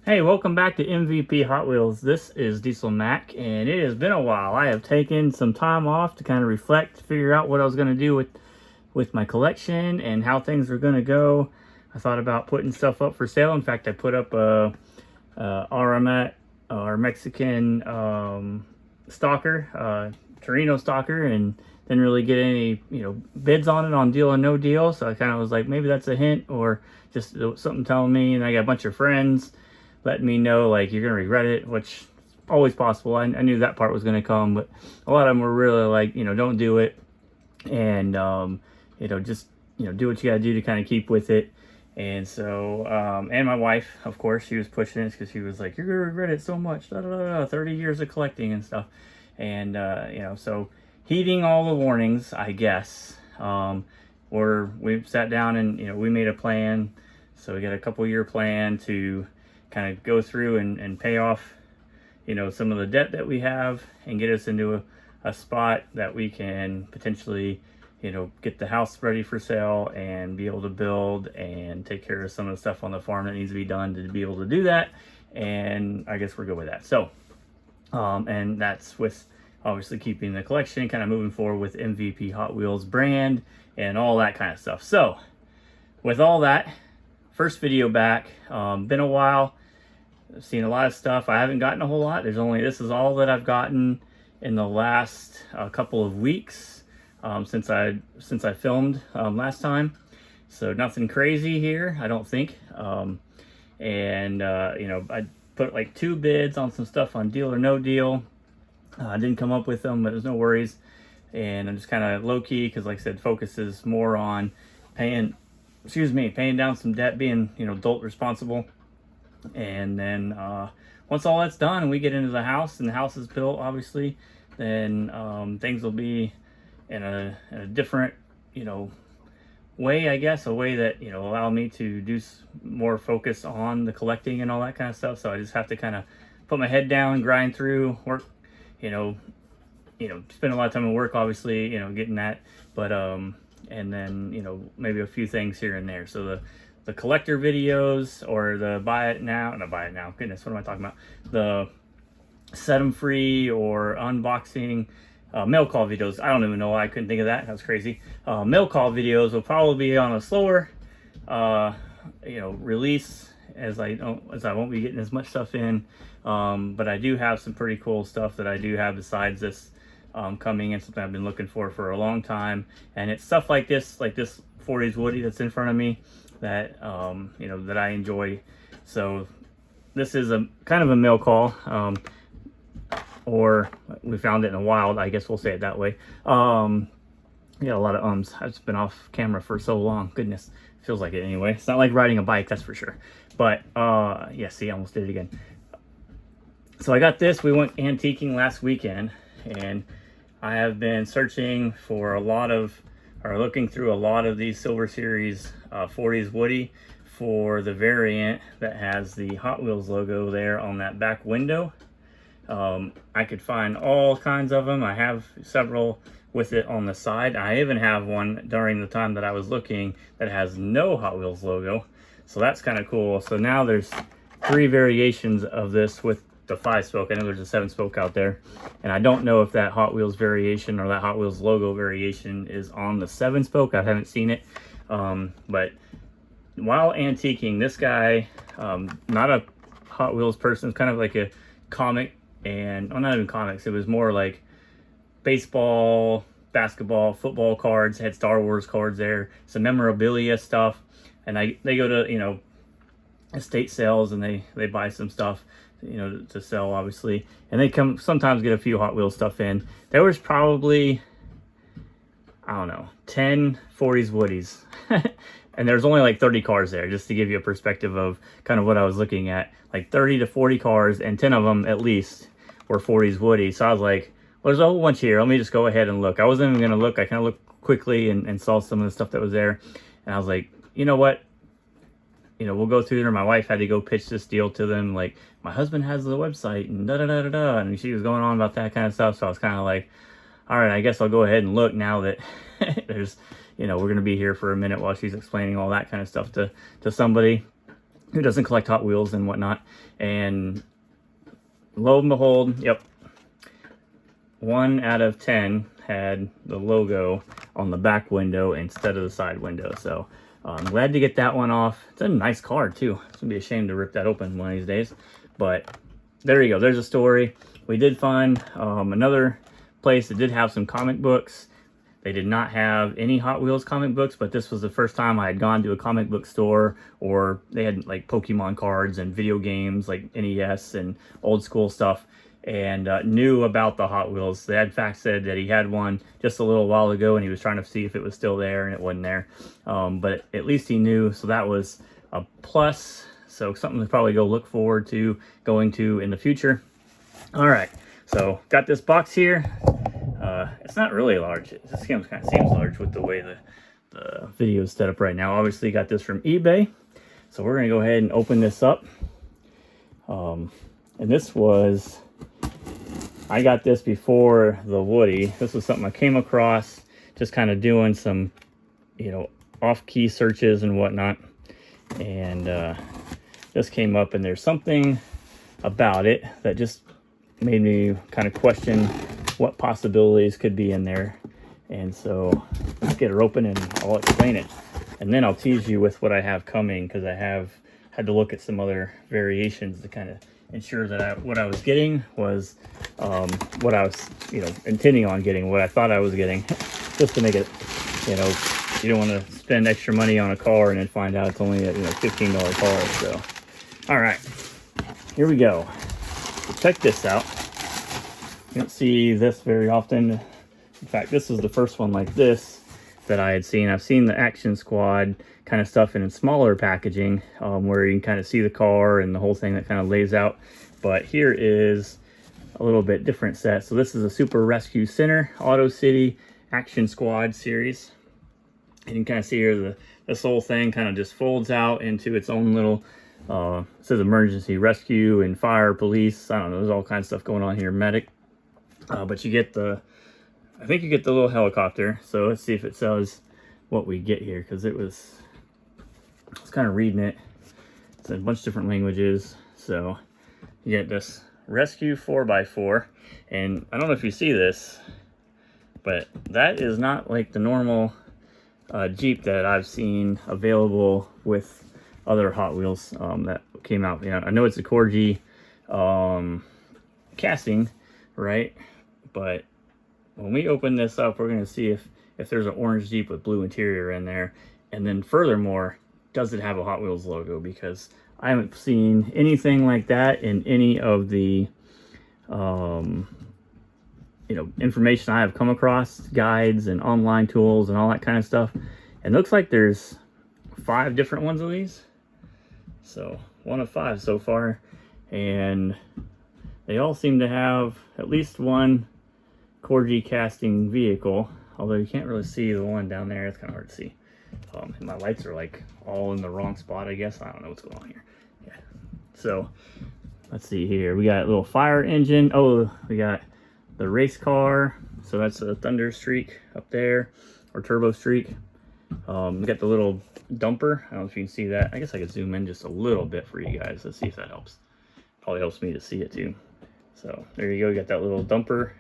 Hey, welcome back to MVP Hot Wheels. This is Diesel Mac, and it has been a while. I have taken some time off to kind of reflect, figure out what I was going to do with my collection and how things were going to go. I thought about putting stuff up for sale. In fact, I put up a RMAT, or Mexican stalker, Torino stalker, and didn't really get any bids on it on Deal or No Deal. So I kind of was like, maybe that's a hint or just something telling me. And I got a bunch of friends letting me know like you're gonna regret it, which is always possible. I knew that part was gonna come, but a lot of them were really like, don't do it, and just do what you gotta do to kind of keep with it. And so and my wife, of course, she was pushing it because she was like, you're gonna regret it so much, 30 years of collecting and stuff. And so heeding all the warnings, I guess, we sat down and we made a plan. So we got a couple-year plan to kind of go through and pay off some of the debt that we have and get us into a spot that we can potentially get the house ready for sale and be able to build and take care of some of the stuff on the farm that needs to be done to be able to do that. And I guess we're good with that. So and that's with obviously keeping the collection, kind of moving forward with MVP Hot Wheels brand and all that kind of stuff. So with all that, first video back, been a while. I've seen a lot of stuff. I haven't gotten a whole lot. This is all that I've gotten in the last couple of weeks since I filmed last time. So nothing crazy here, I don't think. I put like 2 bids on some stuff on Deal or No Deal. I didn't come up with them, but there's no worries. And I'm just kind of low key because, like I said, focus is more on paying down some debt, being adult responsible. And then once all that's done and we get into the house and the house is built, obviously, then things will be in a different way, I guess, a way that allow me to do more focus on the collecting and all that kind of stuff. So I just have to kind of put my head down, grind through work, spend a lot of time at work, obviously, getting that, but and then maybe a few things here and there. So the collector videos, or the goodness, what am I talking about, the set them free or unboxing mail call videos. I don't even know why I couldn't think of that. That was crazy. Mail call videos will probably be on a slower release, as I won't be getting as much stuff in, but I do have some pretty cool stuff that I do have besides this coming in, something I've been looking for a long time. And it's stuff like this 40s Woody that's in front of me that that I enjoy. So this is a kind of a mail call, or we found it in the wild, I guess we'll say it that way. Yeah, a lot of ums. I've just been off camera for so long. Goodness, feels like it anyway. It's not like riding a bike, that's for sure. But yeah, see, I almost did it again. So I got this. We went antiquing last weekend, and I have been searching for looking through a lot of these Silver Series 40s Woody for the variant that has the Hot Wheels logo there on that back window. I could find all kinds of them. I have several with it on the side. I even have one during the time that I was looking that has no Hot Wheels logo. So that's kind of cool. So now there's 3 variations of this with the 5-spoke. I know there's a 7-spoke out there, and I don't know if that Hot Wheels variation or that Hot Wheels logo variation is on the 7-spoke. I haven't seen it. But while antiquing, this guy, not a Hot Wheels person, it's kind of like a comic, and not even comics, it was more like baseball, basketball, football cards, had Star Wars cards there, some memorabilia stuff. And they go to estate sales, and they buy some stuff to sell, obviously, and they sometimes get a few Hot Wheels stuff in. There was probably, I don't know, 10 40s Woodies and there's only like 30 cars there, just to give you a perspective of kind of what I was looking at. Like 30 to 40 cars, and 10 of them at least were 40s Woody. So I was like, well, there's a whole bunch here, let me just go ahead and look. I wasn't even gonna look. I kind of looked quickly and saw some of the stuff that was there, and I was like, you know what, we'll go through there. My wife had to go pitch this deal to them, like, my husband has the website and da-da-da-da-da, and she was going on about that kind of stuff. So I was kind of like, all right, I guess I'll go ahead and look now that there's, we're going to be here for a minute while she's explaining all that kind of stuff to somebody. who doesn't collect Hot Wheels and whatnot. And lo and behold, yep, 1 out of 10 had the logo on the back window instead of the side window. So I'm glad to get that one off. It's a nice car too. It's gonna be a shame to rip that open one of these days. But there you go, there's a story. We did find another place that did have some comic books. They did not have any Hot Wheels comic books, but this was the first time I had gone to a comic book store, or they had like Pokemon cards and video games like NES and old school stuff, and knew about the Hot Wheels. They had in fact said that he had one just a little while ago and he was trying to see if it was still there, and it wasn't there. But at least he knew, so that was a plus. So something to probably go look forward to going to in the future. All right, so got this box here. It's not really large. It just kind of seems large with the way the video is set up right now. Obviously got this from eBay. So we're gonna go ahead and open this up. And this was, I got this before the Woody. This was something I came across just kind of doing some, you know, off-key searches and whatnot. And this came up, and there's something about it that just made me kind of question what possibilities could be in there. And so let's get her open and I'll explain it. And then I'll tease you with what I have coming, because I have had to look at some other variations to kind of ensure that what I was getting was what I was, you know, intending on getting, what I thought I was getting, just to make it, you know, you don't want to spend extra money on a car and then find out it's only a, you know, $15 car. So, all right, here we go. Check this out. You don't see this very often. In fact, this is the first one like this that I had seen. I've seen the Action Squad kind of stuff in smaller packaging, where you can kind of see the car and the whole thing that kind of lays out. But here is a little bit different set. So this is a Super Rescue Center Auto City Action Squad series. And you can kind of see here this whole thing kind of just folds out into its own little, it says emergency rescue and fire, police. I don't know, there's all kinds of stuff going on here, medic. But you get I think you get the little helicopter. So let's see if it says what we get here, because I was kind of reading it. It's in a bunch of different languages. So you get this Rescue 4x4, and I don't know if you see this, but that is not like the normal Jeep that I've seen available with other Hot Wheels that came out. You know, I know it's a Corgi casting, right? But when we open this up, we're going to see if there's an orange Jeep with blue interior in there. And then furthermore, does it have a Hot Wheels logo? Because I haven't seen anything like that in any of the you know, information I have come across, guides and online tools and all that kind of stuff. And it looks like there's 5 different ones of these. So 1 of 5 so far. And they all seem to have at least one Corgi casting vehicle, although you can't really see the one down there. It's kind of hard to see. And my lights are like all in the wrong spot, I guess. I don't know what's going on here. Yeah. So let's see here. We got a little fire engine. Oh, we got the race car. So that's a Thunder Streak up there, or Turbo Streak. We got the little dumper. I don't know if you can see that. I guess I could zoom in just a little bit for you guys. Let's see if that helps. Probably helps me to see it too. So there you go. You got that little dumper.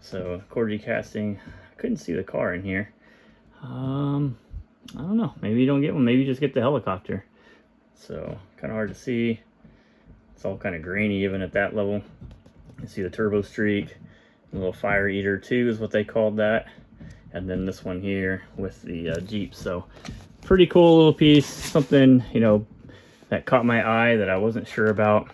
So Corgi casting. I couldn't see the car in here. I don't know. Maybe you don't get one. Maybe you just get the helicopter. So kind of hard to see. It's all kind of grainy even at that level. You can see the Turbo Streak. A little Fire Eater 2 is what they called that. And then this one here with the Jeep. So pretty cool little piece. Something, you know, that caught my eye that I wasn't sure about.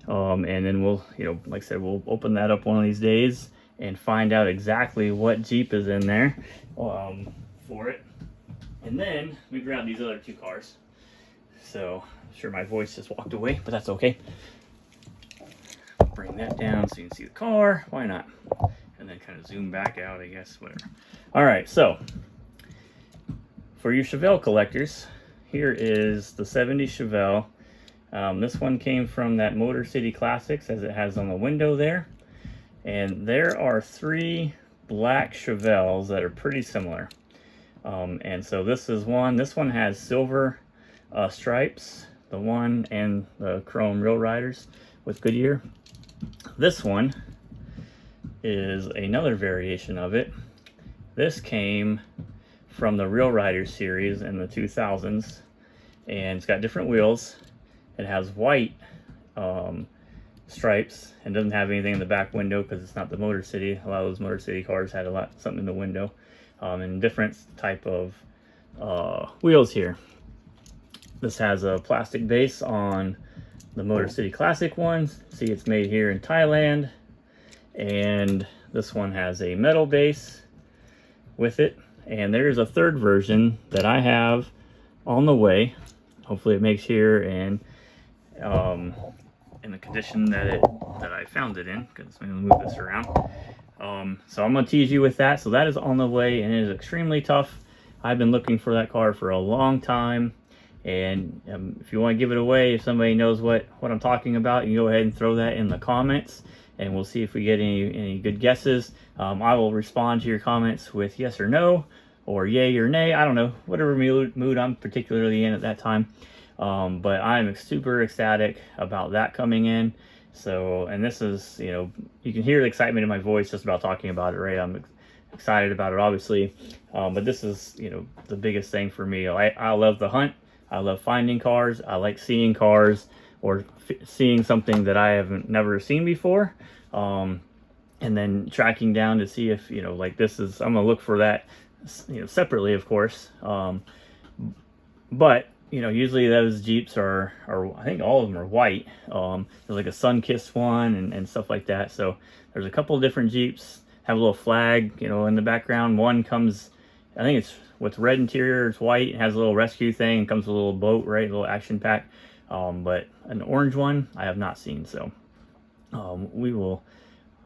And then we'll, you know, like I said, we'll open that up one of these days and find out exactly what Jeep is in there for it. And then we grab these other 2 cars. So I'm sure my voice just walked away, but that's okay. Bring that down so you can see the car. Why not? And then kind of zoom back out, I guess, whatever. All right, so for your Chevelle collectors, here is the 70 Chevelle. This one came from that Motor City Classics, as it has on the window there. And there are 3 black Chevelles that are pretty similar. And so this is one. This one has silver stripes. the one and the chrome Real Riders with Goodyear. This one is another variation of it. This came from the Real Rider series in the 2000s, and it's got different wheels. It has white stripes and doesn't have anything in the back window because it's not the Motor City. A lot of those Motor City cars had something in the window, and different type of wheels here. This has a plastic base on the Motor City Classic ones. See, it's made here in Thailand, and this one has a metal base with it. And there's a third version that I have on the way. Hopefully it makes here and in the condition that I found it in, because I'm going to move this around. So I'm going to tease you with that. So that is on the way, and it is extremely tough. I've been looking for that car for a long time, and if you want to give it away, if somebody knows what I'm talking about, you can go ahead and throw that in the comments, and we'll see if we get any good guesses. I will respond to your comments with yes or no, or yay or nay. I don't know, whatever mood I'm particularly in at that time. But I'm super ecstatic about that coming in. So, and this is, you can hear the excitement in my voice just about talking about it, right? I'm excited about it, obviously. But this is, the biggest thing for me. I love the hunt. I love finding cars. I like seeing cars or seeing something that I haven't never seen before. And then tracking down to see if, like this is, I'm going to look for that, separately, of course. But usually those Jeeps are I think all of them are white. There's like a sun-kissed one and stuff like that. So there's a couple of different Jeeps, have a little flag, in the background. One comes, I think it's with red interior, it's white, it has a little rescue thing, and comes with a little boat, right, a little action pack. But an orange one, I have not seen. So we will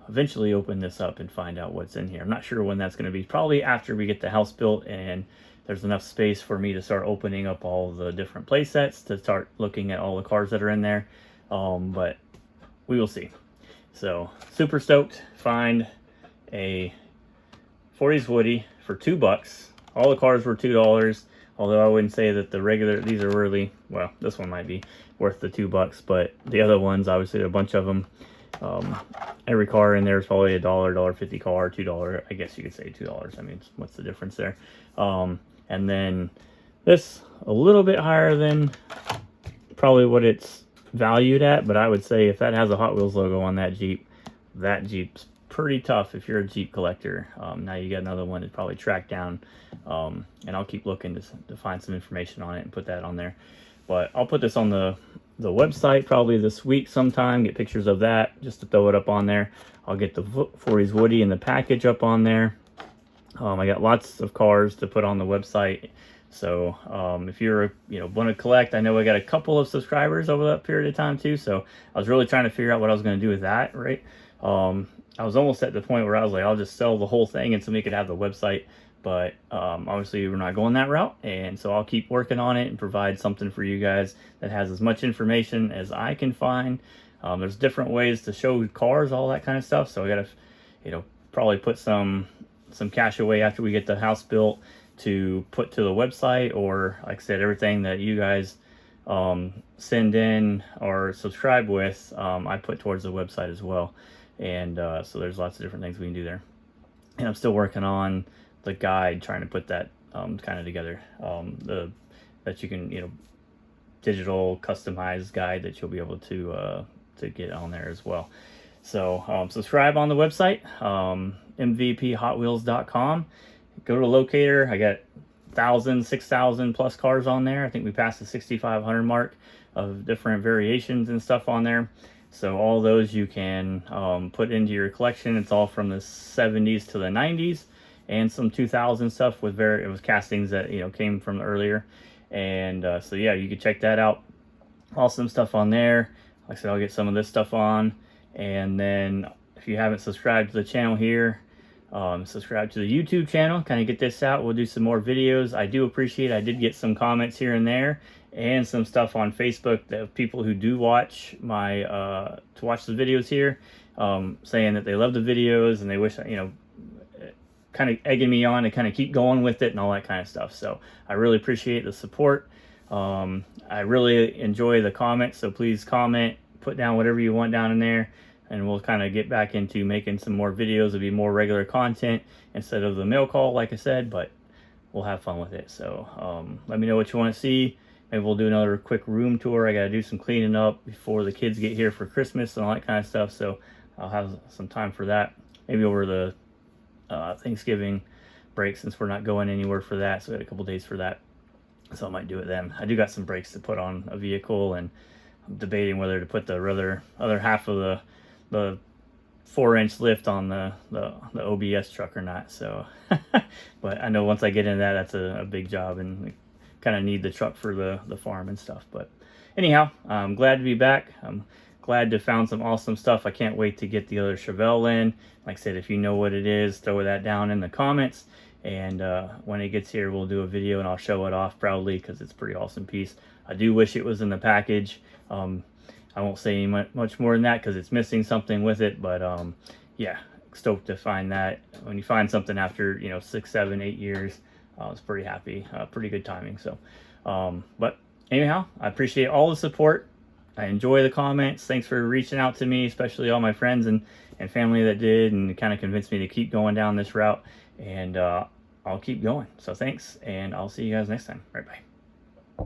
eventually open this up and find out what's in here. I'm not sure when that's going to be. Probably after we get the house built and there's enough space for me to start opening up all the different play sets to start looking at all the cars that are in there. But we will see. So super stoked. Find a 40s Woody for $2. All the cars were $2. Although I wouldn't say that these are really, well, this one might be worth the $2, but the other ones, obviously a bunch of them. Every car in there is probably $1, $1.50 car, $2. I guess you could say $2. I mean, what's the difference there? And then this a little bit higher than probably what it's valued at, but I would say if that has a Hot Wheels logo on that Jeep's pretty tough if you're a Jeep collector. Now you got another one to probably track down, and I'll keep looking to find some information on it and put that on there. But I'll put this on the website probably this week sometime, get pictures of that just to throw it up on there. I'll get the 40s Woody and the package up on there. I got lots of cars to put on the website. So if you're, want to collect, I know I got a couple of subscribers over that period of time too. So I was really trying to figure out what I was going to do with that, right? I was almost at the point where I was like, I'll just sell the whole thing and somebody could have the website. But obviously we're not going that route. And so I'll keep working on it and provide something for you guys that has as much information as I can find. There's different ways to show cars, all that kind of stuff. So I got to, probably put some cash away after we get the house built to put to the website, or like I said, everything that you guys send in or subscribe with, I put towards the website as well. And so there's lots of different things we can do there. And I'm still working on the guide, trying to put that kind of together. That you can, digital customized guide that you'll be able to get on there as well. So subscribe on the website, MVPHotWheels.com. Go to the locator. I got 6,000 plus cars on there. I think we passed the 6,500 mark of different variations and stuff on there. So all those you can put into your collection. It's all from the 70s to the 90s, and some 2000 stuff with it was castings that came from earlier. And so yeah, you can check that out. Awesome stuff on there. Like I said, I'll get some of this stuff on. And then if you haven't subscribed to the channel here, subscribe to the YouTube channel, kind of get this out. We'll do some more videos. I do appreciate it. I did get some comments here and there, and some stuff on Facebook that people who do watch my to watch the videos here, saying that they love the videos and they wish, kind of egging me on to kind of keep going with it and all that kind of stuff. So I really appreciate the support. I really enjoy the comments, so please comment, put down whatever you want down in there, and we'll kind of get back into making some more videos. It'll be more regular content instead of the mail call, like I said, but we'll have fun with it. So let me know what you want to see. Maybe we'll do another quick room tour. I got to do some cleaning up before the kids get here for Christmas and all that kind of stuff, so I'll have some time for that. Maybe over the Thanksgiving break, since we're not going anywhere for that, so we got a couple days for that, so I might do it then. I do got some brakes to put on a vehicle, and I'm debating whether to put the other half of the 4-inch lift on the OBS truck or not. So but I know once I get into that, that's a big job, and kind of need the truck for the farm and stuff. But anyhow, I'm glad to be back. I'm glad to found some awesome stuff. I can't wait to get the other Chevelle in. Like I said, if you know what it is, throw that down in the comments, and when it gets here, we'll do a video and I'll show it off proudly, because it's a pretty awesome piece. I do wish it was in the package. I won't say much more than that because it's missing something with it, but yeah, stoked to find that. When you find something after 6, 7, 8 years, I was pretty happy. Pretty good timing. So but anyhow, I appreciate all the support. I enjoy the comments. Thanks for reaching out to me, especially all my friends and family that did, and kind of convinced me to keep going down this route, and I'll keep going. So thanks, and I'll see you guys next time. Right, bye.